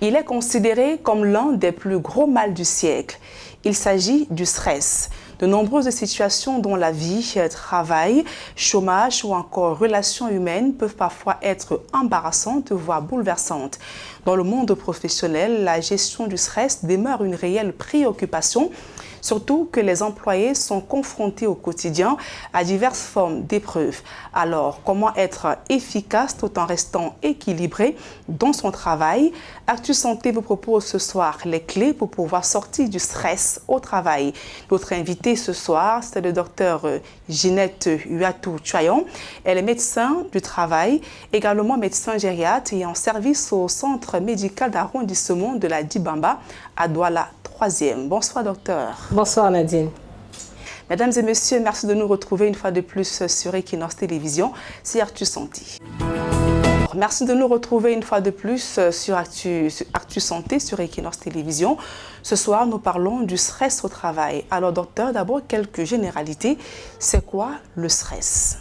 Il est considéré comme l'un des plus gros mals du siècle. Il s'agit du stress. De nombreuses situations dont la vie, travail, chômage ou encore relations humaines peuvent parfois être embarrassantes, voire bouleversantes. Dans le monde professionnel, la gestion du stress demeure une réelle préoccupation, surtout que les employés sont confrontés au quotidien à diverses formes d'épreuves. Alors, comment être efficace tout en restant équilibré dans son travail? Actu Santé vous propose ce soir les clés pour pouvoir sortir du stress au travail. Notre invitée ce soir, c'est le docteur Ginette Uatou-Tchoyon. Elle est médecin du travail, également médecin gériatre et en service au centre médical d'arrondissement de la Dibamba à Douala 3e. Bonsoir docteur. Bonsoir Nadine. Mesdames et messieurs, merci de nous retrouver une fois de plus sur Equinox Télévision, c'est Actu Santé. Merci de nous retrouver une fois de plus sur Actu Santé, sur Equinox Télévision. Ce soir, nous parlons du stress au travail. Alors docteur, d'abord quelques généralités. C'est quoi le stress?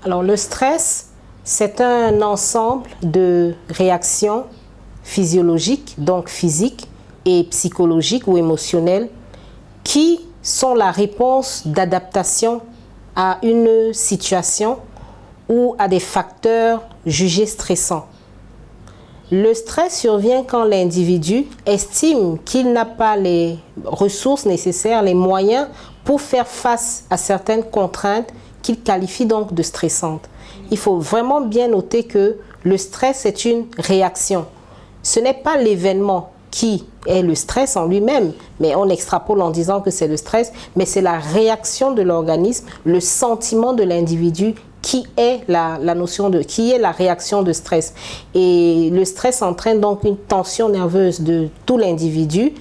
Alors le stress, c'est un ensemble de réactions physiologiques, donc physiques, et psychologiques ou émotionnelles, qui sont la réponse d'adaptation à une situation ou à des facteurs jugés stressants. Le stress survient quand l'individu estime qu'il n'a pas les ressources nécessaires, les moyens pour faire face à certaines contraintes qu'il qualifie donc de stressantes. Il faut vraiment bien noter que le stress est une réaction. Ce n'est pas l'événement qui est le stress en lui-même, mais on extrapole en disant que c'est le stress, mais c'est la réaction de l'organisme, le sentiment de l'individu qui est la réaction de stress. Et le stress entraîne donc une tension nerveuse de tout l'individu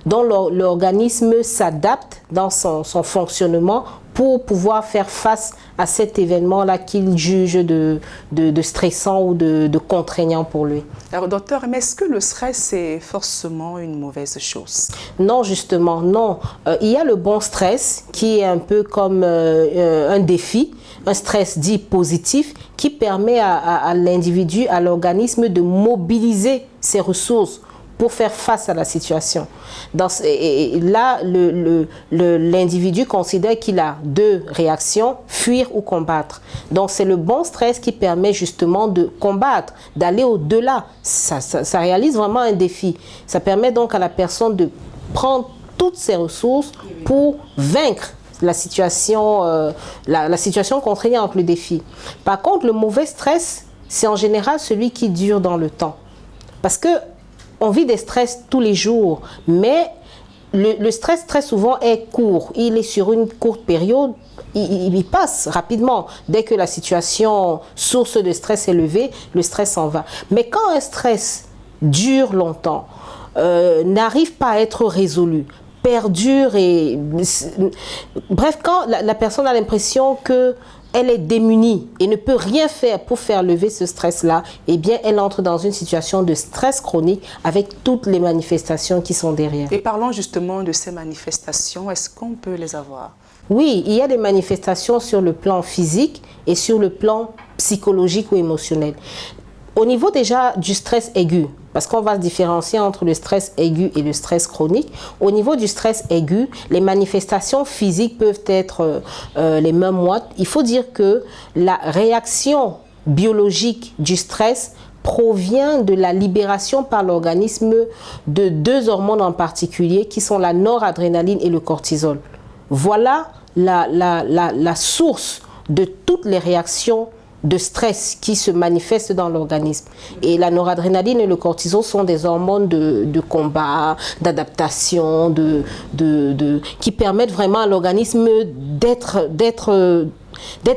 dont l'organisme s'adapte dans son fonctionnement pour pouvoir faire face à cet événement-là qu'il juge de stressant ou de contraignant pour lui. Alors docteur, mais est-ce que le stress est forcément une mauvaise chose? Non, justement, non. Il y a le bon stress qui est un peu comme un défi, un stress dit positif qui permet à l'individu, à l'organisme de mobiliser ses ressources pour faire face à la situation. Là, l'individu considère qu'il a deux réactions, fuir ou combattre. Donc, c'est le bon stress qui permet justement de combattre, d'aller au-delà. Ça réalise vraiment un défi. Ça permet donc à la personne de prendre toutes ses ressources pour vaincre la situation contraignante, le défi. Par contre, le mauvais stress, c'est en général celui qui dure dans le temps. Parce que on vit des stress tous les jours, mais le stress très souvent est court. Il est sur une courte période, il passe rapidement. Dès que la situation source de stress est levée, le stress s'en va. Mais quand un stress dure longtemps, n'arrive pas à être résolu, perdure bref, quand la personne a l'impression que elle est démunie et ne peut rien faire pour faire lever ce stress-là, eh bien, elle entre dans une situation de stress chronique avec toutes les manifestations qui sont derrière. Et parlons justement de ces manifestations, est-ce qu'on peut les avoir? Oui, il y a des manifestations sur le plan physique et sur le plan psychologique ou émotionnel. Au niveau déjà du stress aigu, parce qu'on va se différencier entre le stress aigu et le stress chronique. Au niveau du stress aigu, les manifestations physiques peuvent être les mains moites. Il faut dire que la réaction biologique du stress provient de la libération par l'organisme de deux hormones en particulier qui sont la noradrénaline et le cortisol. Voilà la source de toutes les réactions de stress qui se manifestent dans l'organisme. Et la noradrénaline et le cortisol sont des hormones de combat, d'adaptation, qui permettent vraiment à l'organisme d'être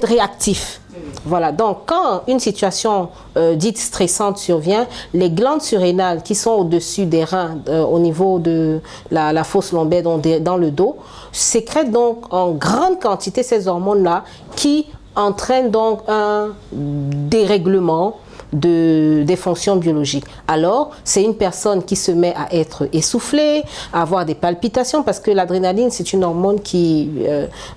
réactif. Voilà, donc quand une situation dite stressante survient, les glandes surrénales qui sont au-dessus des reins, au niveau de la fosse lombaire, dans le dos, sécrètent donc en grande quantité ces hormones-là qui entraîne donc un dérèglement des fonctions biologiques. Alors, c'est une personne qui se met à être essoufflée, à avoir des palpitations, parce que l'adrénaline, c'est une hormone qui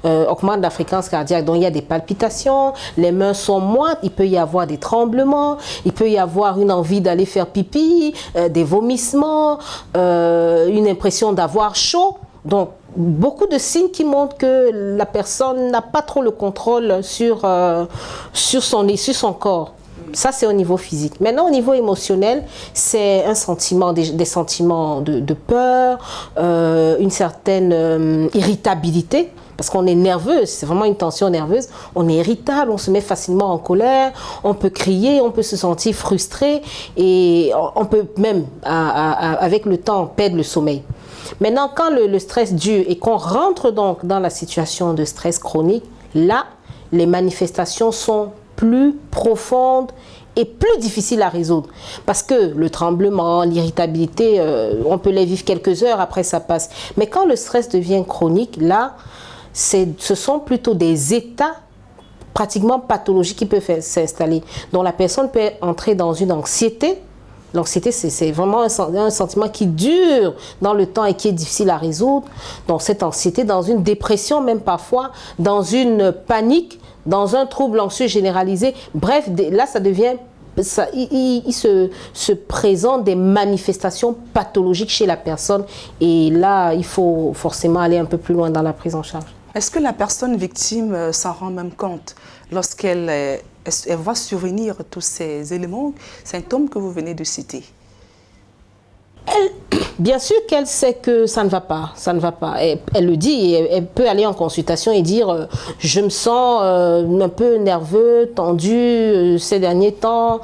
augmente la fréquence cardiaque. Donc, il y a des palpitations, les mains sont moites, il peut y avoir des tremblements, il peut y avoir une envie d'aller faire pipi, des vomissements, une impression d'avoir chaud. Donc, beaucoup de signes qui montrent que la personne n'a pas trop le contrôle sur son corps. Ça, c'est au niveau physique. Maintenant, au niveau émotionnel, c'est un sentiment, des sentiments de peur, une certaine irritabilité, parce qu'on est nerveux, c'est vraiment une tension nerveuse. On est irritable, on se met facilement en colère, on peut crier, on peut se sentir frustré et on peut même, avec le temps, perdre le sommeil. Maintenant, quand le stress dure et qu'on rentre donc dans la situation de stress chronique, là, les manifestations sont plus profondes et plus difficiles à résoudre. Parce que le tremblement, l'irritabilité, on peut les vivre quelques heures, après ça passe. Mais quand le stress devient chronique, là, ce sont plutôt des états pratiquement pathologiques qui peuvent s'installer. Donc la personne peut entrer dans une anxiété. L'anxiété, c'est vraiment un sentiment qui dure dans le temps et qui est difficile à résoudre. Donc cette anxiété, dans une dépression même parfois, dans une panique, dans un trouble anxieux généralisé. Bref, là, ça devient... il se présente des manifestations pathologiques chez la personne. Et là, il faut forcément aller un peu plus loin dans la prise en charge. Est-ce que la personne victime s'en rend même compte lorsqu'elle voit survenir tous ces éléments, symptômes que vous venez de citer? Bien sûr qu'elle sait que ça ne va pas, Elle le dit, et elle peut aller en consultation et dire je me sens un peu nerveux, tendu ces derniers temps.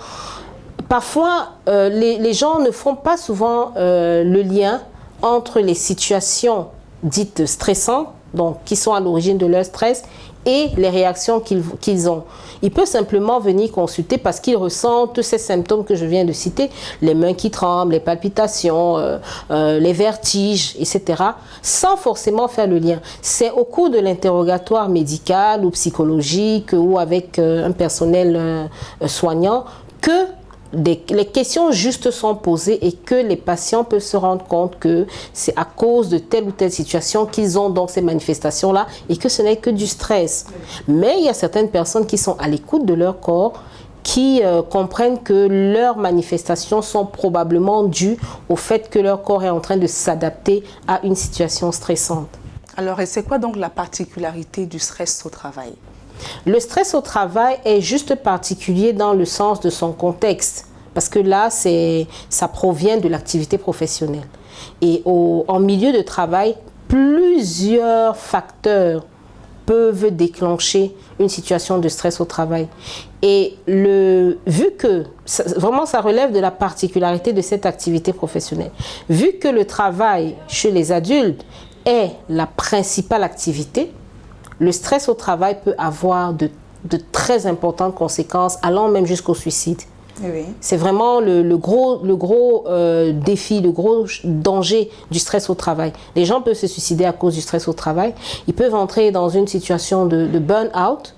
Parfois, les gens ne font pas souvent le lien entre les situations dites stressantes, donc qui sont à l'origine de leur stress, et les réactions qu'ils ont. Il peut simplement venir consulter parce qu'il ressent tous ces symptômes que je viens de citer, les mains qui tremblent, les palpitations, les vertiges, etc., sans forcément faire le lien. C'est au cours de l'interrogatoire médical ou psychologique ou avec un personnel soignant que les questions justes sont posées et que les patients peuvent se rendre compte que c'est à cause de telle ou telle situation qu'ils ont donc ces manifestations-là et que ce n'est que du stress. Mais il y a certaines personnes qui sont à l'écoute de leur corps, qui comprennent que leurs manifestations sont probablement dues au fait que leur corps est en train de s'adapter à une situation stressante. Alors, et c'est quoi donc la particularité du stress au travail ? Le stress au travail est juste particulier dans le sens de son contexte, parce que là, ça provient de l'activité professionnelle. Et en milieu de travail, plusieurs facteurs peuvent déclencher une situation de stress au travail. Et vu que, vraiment ça relève de la particularité de cette activité professionnelle, vu que le travail chez les adultes est la principale activité, le stress au travail peut avoir de très importantes conséquences, allant même jusqu'au suicide. Oui. C'est vraiment le gros défi, le gros danger du stress au travail. Les gens peuvent se suicider à cause du stress au travail. Ils peuvent entrer dans une situation de burn-out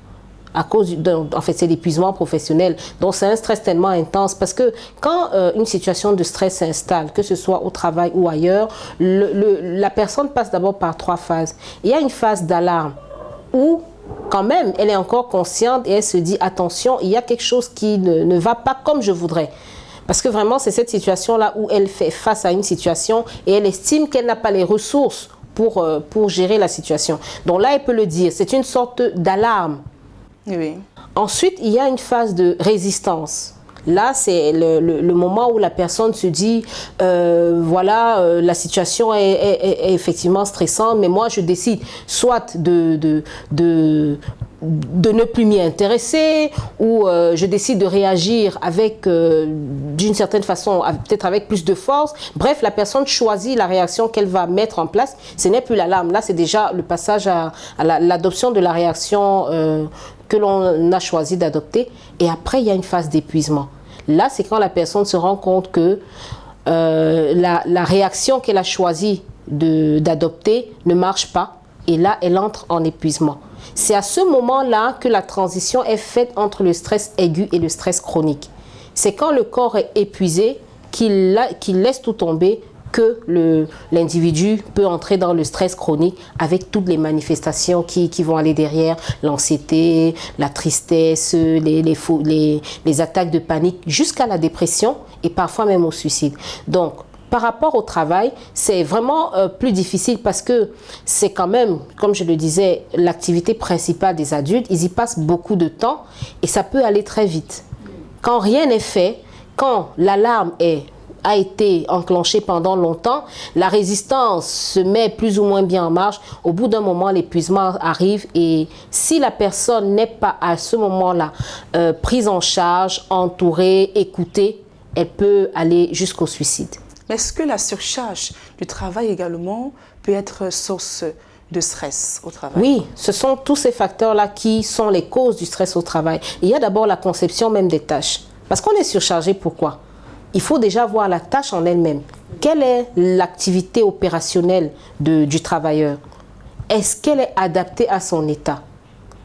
à cause en fait, c'est l'épuisement professionnel. Donc, c'est un stress tellement intense parce que quand une situation de stress s'installe, que ce soit au travail ou ailleurs, la personne passe d'abord par 3 phases. Il y a une phase d'alarme où quand même, elle est encore consciente et elle se dit, attention, il y a quelque chose qui ne va pas comme je voudrais. Parce que vraiment, c'est cette situation-là où elle fait face à une situation et elle estime qu'elle n'a pas les ressources pour gérer la situation. Donc là, elle peut le dire, c'est une sorte d'alarme. Oui. Ensuite, il y a une phase de résistance. Là, c'est le moment où la personne se dit, voilà, la situation est effectivement stressante, mais moi, je décide soit de ne plus m'y intéresser, ou je décide de réagir avec, d'une certaine façon, peut-être avec plus de force. Bref, la personne choisit la réaction qu'elle va mettre en place. Ce n'est plus l'alarme. Là, c'est déjà le passage à l'adoption de la réaction que l'on a choisi d'adopter. Et après, il y a une phase d'épuisement. Là, c'est quand la personne se rend compte que la réaction qu'elle a choisi d'adopter ne marche pas. Et là, elle entre en épuisement. C'est à ce moment-là que la transition est faite entre le stress aigu et le stress chronique. C'est quand le corps est épuisé qu'il laisse tout tomber que l'individu peut entrer dans le stress chronique avec toutes les manifestations qui vont aller derrière, l'anxiété, la tristesse, les attaques de panique, jusqu'à la dépression et parfois même au suicide. Donc, par rapport au travail, c'est vraiment plus difficile parce que c'est quand même, comme je le disais, l'activité principale des adultes. Ils y passent beaucoup de temps et ça peut aller très vite. Quand rien n'est fait, quand l'alarme a été enclenchée pendant longtemps, la résistance se met plus ou moins bien en marche. Au bout d'un moment, l'épuisement arrive et si la personne n'est pas à ce moment-là prise en charge, entourée, écoutée, elle peut aller jusqu'au suicide. Mais est-ce que la surcharge du travail également peut être source de stress au travail? Oui, ce sont tous ces facteurs-là qui sont les causes du stress au travail. Il y a d'abord la conception même des tâches. Parce qu'on est surchargé, pourquoi? Il faut déjà voir la tâche en elle-même. Quelle est l'activité opérationnelle du travailleur? Est-ce qu'elle est adaptée à son état?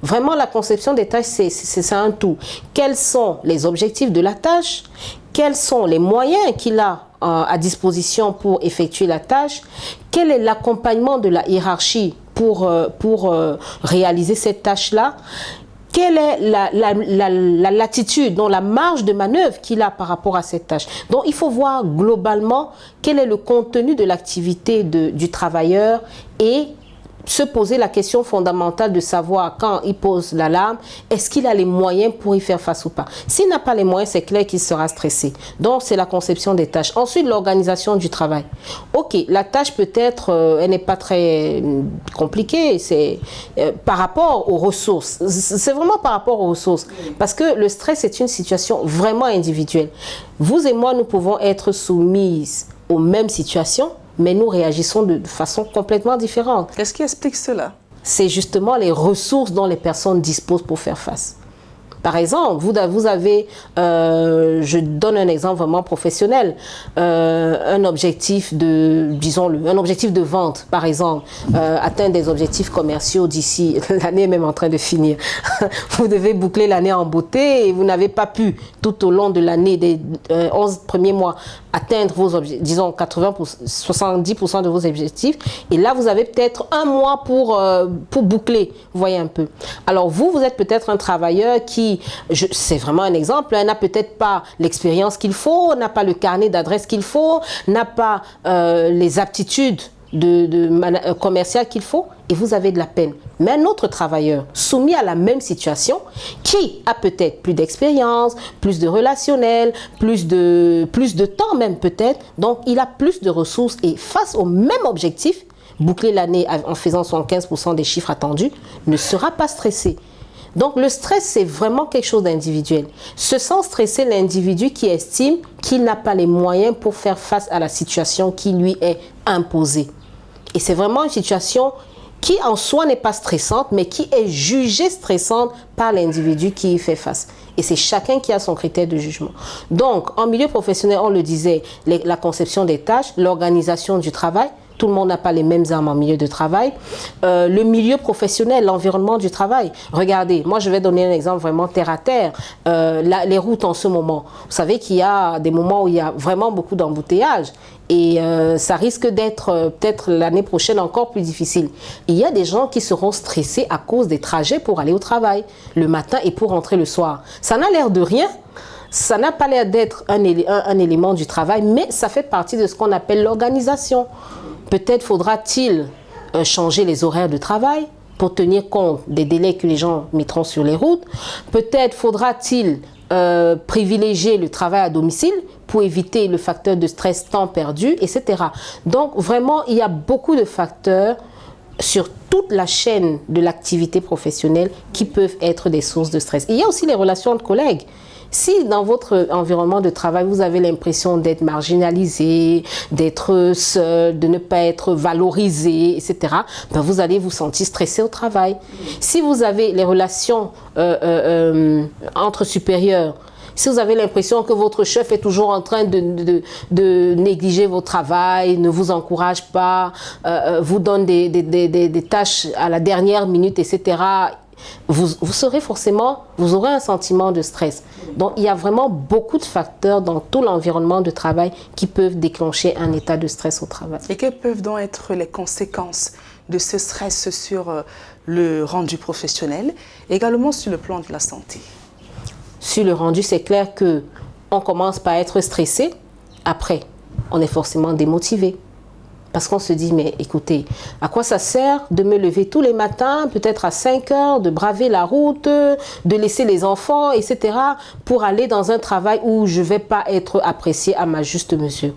Vraiment, la conception des tâches, c'est un tout. Quels sont les objectifs de la tâche? Quels sont les moyens qu'il a à disposition pour effectuer la tâche? Quel est l'accompagnement de la hiérarchie pour réaliser cette tâche-là? Quelle est la latitude, donc la marge de manœuvre qu'il a par rapport à cette tâche? Donc, il faut voir globalement quel est le contenu de l'activité du travailleur et se poser la question fondamentale de savoir quand il pose l'alarme, est-ce qu'il a les moyens pour y faire face ou pas? S'il n'a pas les moyens, c'est clair qu'il sera stressé. Donc, c'est la conception des tâches. Ensuite, l'organisation du travail. Ok, la tâche peut-être, elle n'est pas très compliquée. C'est par rapport aux ressources. C'est vraiment par rapport aux ressources. Parce que le stress est une situation vraiment individuelle. Vous et moi, nous pouvons être soumises aux mêmes situations, mais nous réagissons de façon complètement différente. Qu'est-ce qui explique cela? C'est justement les ressources dont les personnes disposent pour faire face. Par exemple, vous avez, je donne un exemple vraiment professionnel, un objectif disons-le, un objectif de vente, par exemple, atteindre des objectifs commerciaux d'ici, l'année est même en train de finir. Vous devez boucler l'année en beauté et vous n'avez pas pu, tout au long de l'année, des 11 premiers mois, atteindre vos objectifs, disons 70% de vos objectifs. Et là, vous avez peut-être un mois pour boucler, vous voyez un peu. Alors vous êtes peut-être un travailleur qui, c'est vraiment un exemple, n'a peut-être pas l'expérience qu'il faut, n'a pas le carnet d'adresse qu'il faut, n'a pas les aptitudes commerciales qu'il faut, et vous avez de la peine. Mais un autre travailleur soumis à la même situation, qui a peut-être plus d'expérience, plus de relationnel, plus de temps même peut-être, donc il a plus de ressources et face au même objectif, boucler l'année en faisant 75% des chiffres attendus, ne sera pas stressé. Donc le stress, c'est vraiment quelque chose d'individuel. Se sent stressé l'individu qui estime qu'il n'a pas les moyens pour faire face à la situation qui lui est imposée. Et c'est vraiment une situation qui en soi n'est pas stressante, mais qui est jugée stressante par l'individu qui y fait face. Et c'est chacun qui a son critère de jugement. Donc, en milieu professionnel, on le disait, la conception des tâches, l'organisation du travail. Tout le monde n'a pas les mêmes armes en milieu de travail. Le milieu professionnel, l'environnement du travail. Regardez, moi je vais donner un exemple vraiment terre à terre. Les routes en ce moment. Vous savez qu'il y a des moments où il y a vraiment beaucoup d'embouteillages. Et ça risque d'être peut-être l'année prochaine encore plus difficile. Il y a des gens qui seront stressés à cause des trajets pour aller au travail le matin et pour rentrer le soir. Ça n'a l'air de rien. Ça n'a pas l'air d'être un élément du travail, mais ça fait partie de ce qu'on appelle l'organisation. Peut-être faudra-t-il changer les horaires de travail pour tenir compte des délais que les gens mettront sur les routes. Peut-être faudra-t-il privilégier le travail à domicile pour éviter le facteur de stress temps perdu, etc. Donc vraiment, il y a beaucoup de facteurs sur toute la chaîne de l'activité professionnelle qui peuvent être des sources de stress. Il y a aussi les relations de collègues. Si dans votre environnement de travail, vous avez l'impression d'être marginalisé, d'être seul, de ne pas être valorisé, etc., ben vous allez vous sentir stressé au travail. Si vous avez les relations entre supérieurs, si vous avez l'impression que votre chef est toujours en train de négliger votre travail, ne vous encourage pas, vous donne des tâches à la dernière minute, etc., vous serez forcément, vous aurez un sentiment de stress. Donc, il y a vraiment beaucoup de facteurs dans tout l'environnement de travail qui peuvent déclencher un état de stress au travail. Et quelles peuvent donc être les conséquences de ce stress sur le rendu professionnel, également sur le plan de la santé? Sur le rendu, c'est clair que on commence par être stressé. Après, on est forcément démotivé. Parce qu'on se dit, mais écoutez, à quoi ça sert de me lever tous les matins, peut-être à 5 heures, de braver la route, de laisser les enfants, etc., pour aller dans un travail où je ne vais pas être apprécié à ma juste mesure.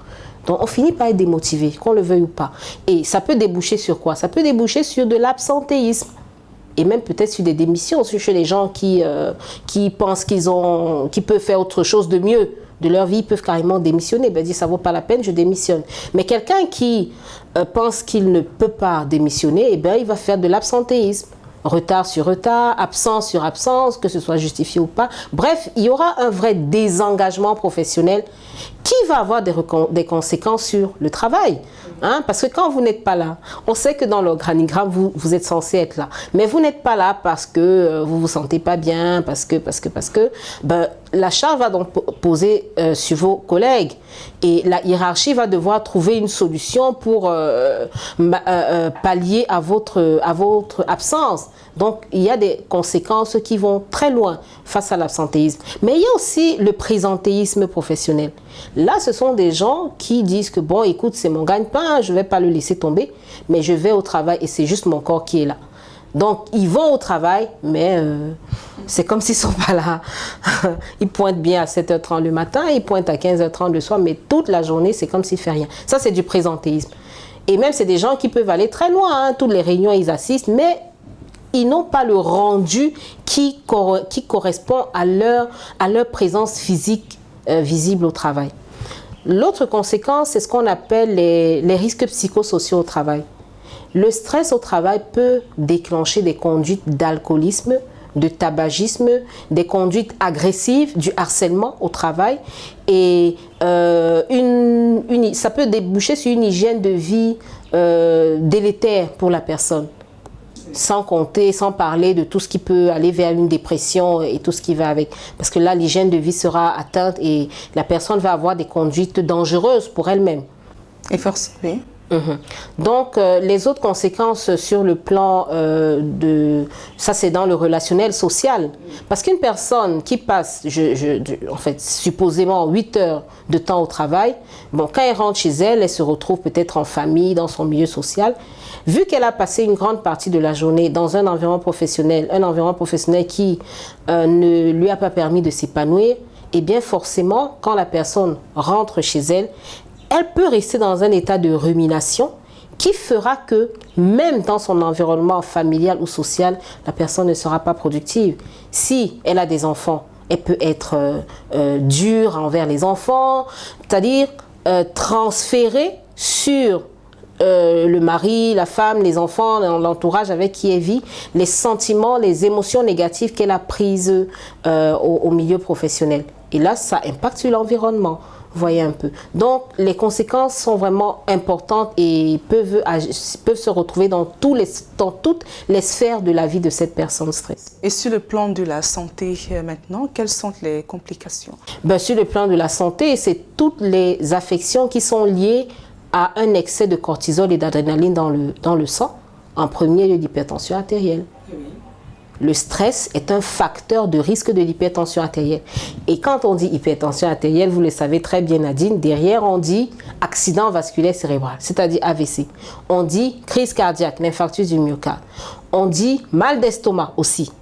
Donc, on finit par être démotivé, qu'on le veuille ou pas. Et ça peut déboucher sur quoi? Ça peut déboucher sur de l'absentéisme. Et même peut-être sur des démissions, chez les gens qui pensent qu'ils peuvent faire autre chose de mieux de leur vie, ils peuvent carrément démissionner. Ben, dire ça vaut pas la peine, je démissionne. Mais quelqu'un qui pense qu'il ne peut pas démissionner, eh ben, il va faire de l'absentéisme. Retard sur retard, absence sur absence, que ce soit justifié ou pas. Bref, il y aura un vrai désengagement professionnel qui va avoir des conséquences sur le travail. Hein? Parce que quand vous n'êtes pas là, on sait que dans l'organigramme, vous êtes censé être là. Mais vous n'êtes pas là parce que vous ne vous sentez pas bien, parce que ben, la charge va donc poser sur vos collègues. Et la hiérarchie va devoir trouver une solution pour pallier à votre absence. Donc, il y a des conséquences qui vont très loin face à l'absentéisme. Mais il y a aussi le présentéisme professionnel. Là, ce sont des gens qui disent que, bon, écoute, c'est mon gagne-pain, je ne vais pas le laisser tomber, mais je vais au travail et c'est juste mon corps qui est là. Donc, ils vont au travail, mais c'est comme s'ils ne sont pas là. Ils pointent bien à 7h30 le matin, ils pointent à 15h30 le soir, mais toute la journée, c'est comme s'ils ne font rien. Ça, c'est du présentéisme. Et même, c'est des gens qui peuvent aller très loin. Hein. Toutes les réunions, ils assistent, mais ils n'ont pas le rendu qui correspond à leur présence physique visible au travail. L'autre conséquence, c'est ce qu'on appelle les risques psychosociaux au travail. Le stress au travail peut déclencher des conduites d'alcoolisme, de tabagisme, des conduites agressives, du harcèlement au travail. Et ça peut déboucher sur une hygiène de vie délétère pour la personne. Sans parler de tout ce qui peut aller vers une dépression et tout ce qui va avec. Parce que là, l'hygiène de vie sera atteinte et la personne va avoir des conduites dangereuses pour elle-même. Et forcément. Donc, les autres conséquences sur le plan ça c'est dans le relationnel social. Parce qu'une personne qui passe, en fait, supposément 8 heures de temps au travail, bon, quand elle rentre chez elle, elle se retrouve peut-être en famille, dans son milieu social. Vu qu'elle a passé une grande partie de la journée dans un environnement professionnel qui ne lui a pas permis de s'épanouir, eh bien forcément, quand la personne rentre chez elle, elle peut rester dans un état de rumination qui fera que même dans son environnement familial ou social, la personne ne sera pas productive. Si elle a des enfants, elle peut être dure envers les enfants, c'est-à-dire transférer sur le mari, la femme, les enfants, l'entourage avec qui elle vit, les sentiments, les émotions négatives qu'elle a prises au milieu professionnel. Et là, ça impacte sur l'environnement. Voyez un peu. Donc, les conséquences sont vraiment importantes et peuvent se retrouver dans toutes les sphères de la vie de cette personne stressée. Et sur le plan de la santé maintenant, quelles sont les complications? Ben, sur le plan de la santé, c'est toutes les affections qui sont liées à un excès de cortisol et d'adrénaline dans le sang, en premier lieu l'hypertension artérielle. Oui. Le stress est un facteur de risque de l'hypertension artérielle. Et quand on dit hypertension artérielle, vous le savez très bien Nadine, derrière on dit accident vasculaire cérébral, c'est-à-dire AVC. On dit crise cardiaque, l'infarctus du myocarde. On dit mal d'estomac aussi.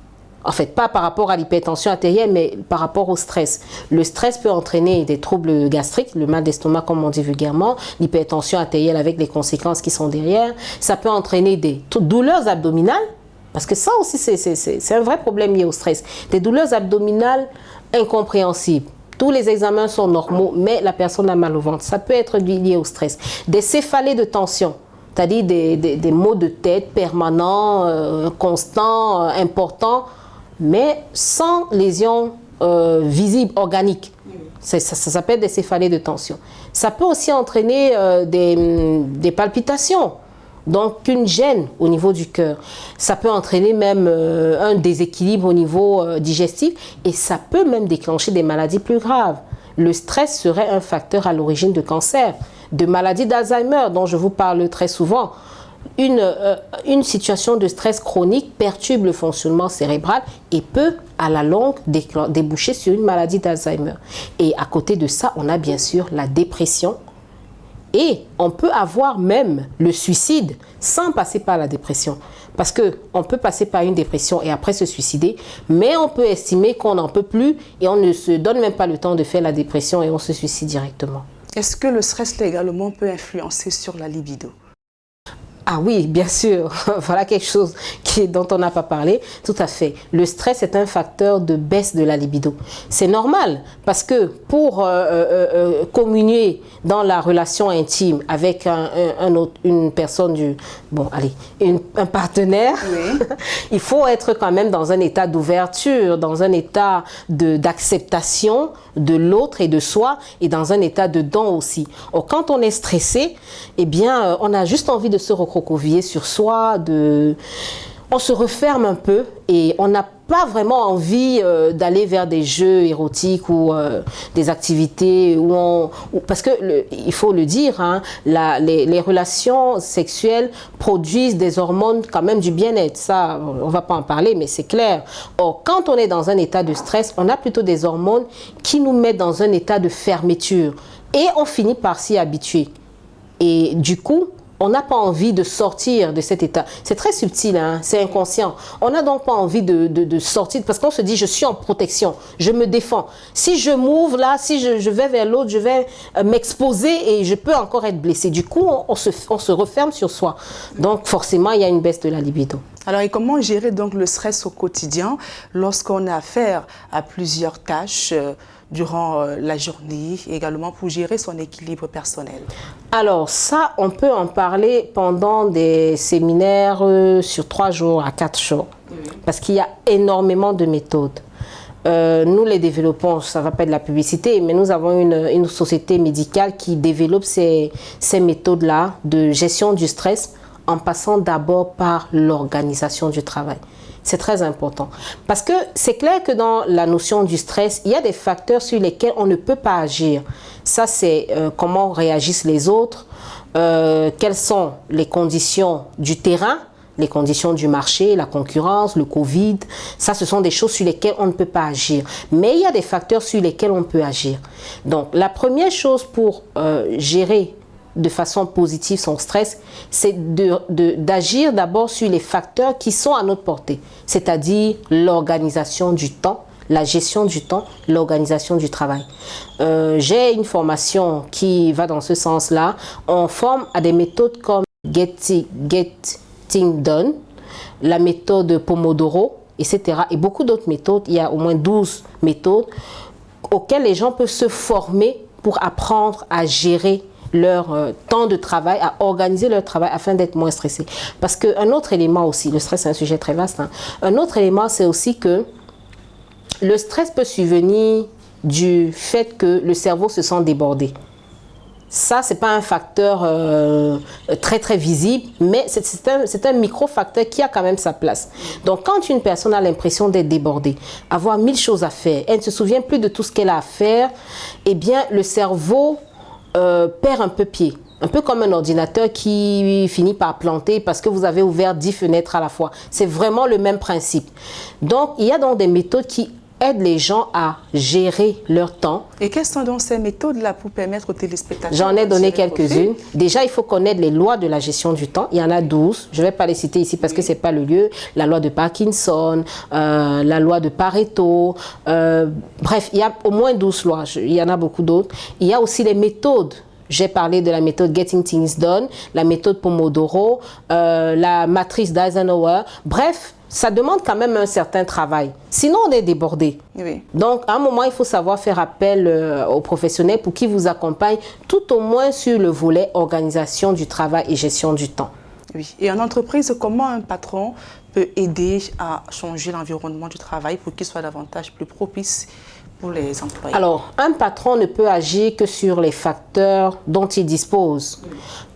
En fait, pas par rapport à l'hypertension artérielle, mais par rapport au stress. Le stress peut entraîner des troubles gastriques, le mal d'estomac comme on dit vulgairement, l'hypertension artérielle avec les conséquences qui sont derrière. Ça peut entraîner des douleurs abdominales, parce que ça aussi, c'est un vrai problème lié au stress. Des douleurs abdominales incompréhensibles. Tous les examens sont normaux, mais la personne a mal au ventre. Ça peut être lié au stress. Des céphalées de tension, c'est-à-dire des maux de tête permanents, constants, importants, mais sans lésions visibles, organiques. Ça s'appelle des céphalées de tension. Ça peut aussi entraîner des palpitations. Donc, une gêne au niveau du cœur. Ça peut entraîner même un déséquilibre au niveau digestif et ça peut même déclencher des maladies plus graves. Le stress serait un facteur à l'origine de cancer, de maladies d'Alzheimer dont je vous parle très souvent. Une situation de stress chronique perturbe le fonctionnement cérébral et peut, à la longue, déboucher sur une maladie d'Alzheimer. Et à côté de ça, on a bien sûr la dépression. Et on peut avoir même le suicide sans passer par la dépression. Parce qu'on peut passer par une dépression et après se suicider, mais on peut estimer qu'on n'en peut plus et on ne se donne même pas le temps de faire la dépression et on se suicide directement. Est-ce que le stress légalement peut influencer sur la libido? Ah oui, bien sûr. Voilà quelque chose dont on n'a pas parlé. Tout à fait. Le stress est un facteur de baisse de la libido. C'est normal parce que pour communier dans la relation intime avec une personne un partenaire, oui. Il faut être quand même dans un état d'ouverture, dans un état d'acceptation de l'autre et de soi et dans un état de don aussi. Or, quand on est stressé, eh bien, on a juste envie de se recroqueviller sur soi, on se referme un peu et on n'a pas vraiment envie d'aller vers des jeux érotiques ou des activités parce que il faut le dire, hein, les relations sexuelles produisent des hormones quand même du bien-être. Ça, on va pas en parler, mais c'est clair. Or, quand on est dans un état de stress, on a plutôt des hormones qui nous mettent dans un état de fermeture et on finit par s'y habituer. Et du coup, on n'a pas envie de sortir de cet état. C'est très subtil, hein? C'est inconscient. On n'a donc pas envie de sortir parce qu'on se dit, je suis en protection, je me défends. Si je m'ouvre là, si je vais vers l'autre, je vais m'exposer et je peux encore être blessé. Du coup, on se referme sur soi. Donc forcément, il y a une baisse de la libido. Alors, et comment gérer donc le stress au quotidien lorsqu'on a affaire à plusieurs tâches durant la journée, et également pour gérer son équilibre personnel? Alors ça, on peut en parler pendant des séminaires sur 3 jours à 4 jours, parce qu'il y a énormément de méthodes. Nous les développons, ça ne va pas être de la publicité, mais nous avons une société médicale qui développe ces méthodes-là de gestion du stress en passant d'abord par l'organisation du travail. C'est très important. Parce que c'est clair que dans la notion du stress, il y a des facteurs sur lesquels on ne peut pas agir. Ça, c'est comment réagissent les autres, quelles sont les conditions du terrain, les conditions du marché, la concurrence, le Covid. Ça, ce sont des choses sur lesquelles on ne peut pas agir. Mais il y a des facteurs sur lesquels on peut agir. Donc, la première chose pour gérer de façon positive son stress, c'est d'agir d'abord sur les facteurs qui sont à notre portée, c'est-à-dire l'organisation du temps, la gestion du temps, l'organisation du travail. J'ai une formation qui va dans ce sens-là. On forme à des méthodes comme Get Things Done, la méthode Pomodoro, etc. Et beaucoup d'autres méthodes. Il y a au moins 12 méthodes auxquelles les gens peuvent se former pour apprendre à gérer leur temps de travail, à organiser leur travail afin d'être moins stressé. Parce qu'un autre élément aussi, le stress c'est un sujet très vaste, hein, un autre élément c'est aussi que le stress peut survenir du fait que le cerveau se sent débordé. Ça, ce n'est pas un facteur très très visible, mais c'est un micro-facteur qui a quand même sa place. Donc quand une personne a l'impression d'être débordée, avoir 1000 choses à faire, elle ne se souvient plus de tout ce qu'elle a à faire, eh bien le cerveau perd un peu pied. Un peu comme un ordinateur qui finit par planter parce que vous avez ouvert 10 fenêtres à la fois. C'est vraiment le même principe. Donc, il y a donc des méthodes qui aident les gens à gérer leur temps. Et quelles sont donc ces méthodes-là pour permettre aux téléspectateurs? J'en ai donné quelques-unes. Déjà, il faut connaître les lois de la gestion du temps. Il y en a 12. Je ne vais pas les citer ici parce que ce n'est pas le lieu. La loi de Parkinson, la loi de Pareto. Bref, il y a au moins 12 lois. Il y en a beaucoup d'autres. Il y a aussi les méthodes. J'ai parlé de la méthode Getting Things Done, la méthode Pomodoro, la matrice d'Eisenhower. Bref, ça demande quand même un certain travail. Sinon, on est débordé. Oui. Donc, à un moment, il faut savoir faire appel aux professionnels pour qu'ils vous accompagnent tout au moins sur le volet organisation du travail et gestion du temps. Oui. Et en entreprise, comment un patron peut aider à changer l'environnement du travail pour qu'il soit davantage plus propice pour les employés? Alors, un patron ne peut agir que sur les facteurs dont il dispose.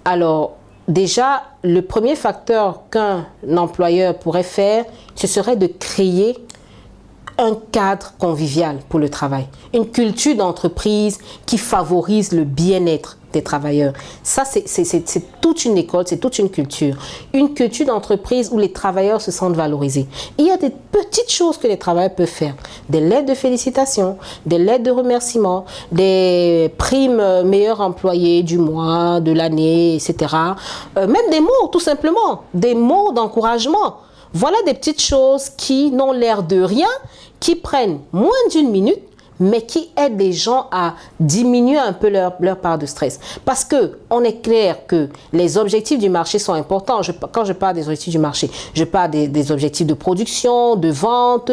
Alors, déjà, le premier facteur qu'un employeur pourrait faire, ce serait de créer un cadre convivial pour le travail, une culture d'entreprise qui favorise le bien-être des travailleurs. Ça, c'est toute une école, c'est toute une culture d'entreprise où les travailleurs se sentent valorisés. Il y a des petites choses que les travailleurs peuvent faire, des lettres de félicitations, des lettres de remerciements, des primes meilleurs employés du mois, de l'année, etc. Même des mots, tout simplement, des mots d'encouragement. Voilà des petites choses qui n'ont l'air de rien, qui prennent moins d'1 minute, mais qui aident les gens à diminuer un peu leur part de stress. Parce qu'on est clair que les objectifs du marché sont importants. Quand je parle des objectifs du marché, je parle des objectifs de production, de vente,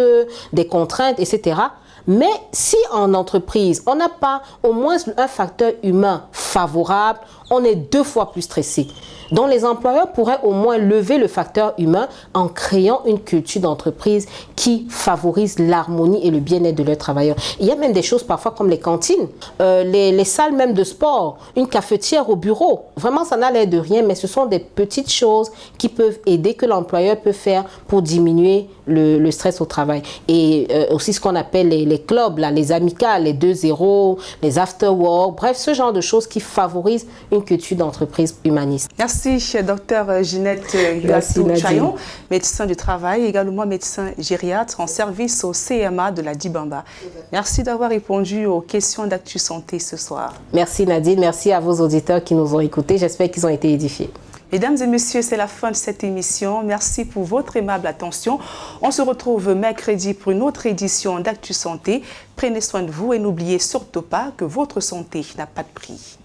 des contraintes, etc. Mais si en entreprise, on n'a pas au moins un facteur humain favorable, on est 2 fois plus stressé. Donc les employeurs pourraient au moins lever le facteur humain en créant une culture d'entreprise qui favorise l'harmonie et le bien-être de leurs travailleurs. Il y a même des choses parfois comme les cantines, les salles même de sport, une cafetière au bureau. Vraiment, ça n'a l'air de rien, mais ce sont des petites choses qui peuvent aider, que l'employeur peut faire pour diminuer le stress au travail. Et aussi ce qu'on appelle les clubs, là, les amicales, les 2-0, les after-work, bref, ce genre de choses qui favorisent une culture d'entreprise humaniste. Merci, Dr Ginette Chayon, médecin du travail, également médecin gériatre en service au CMA de la Dibamba. Merci d'avoir répondu aux questions d'Actu Santé ce soir. Merci Nadine, merci à vos auditeurs qui nous ont écoutés. J'espère qu'ils ont été édifiés. Mesdames et messieurs, c'est la fin de cette émission. Merci pour votre aimable attention. On se retrouve mercredi pour une autre édition d'Actu Santé. Prenez soin de vous et n'oubliez surtout pas que votre santé n'a pas de prix.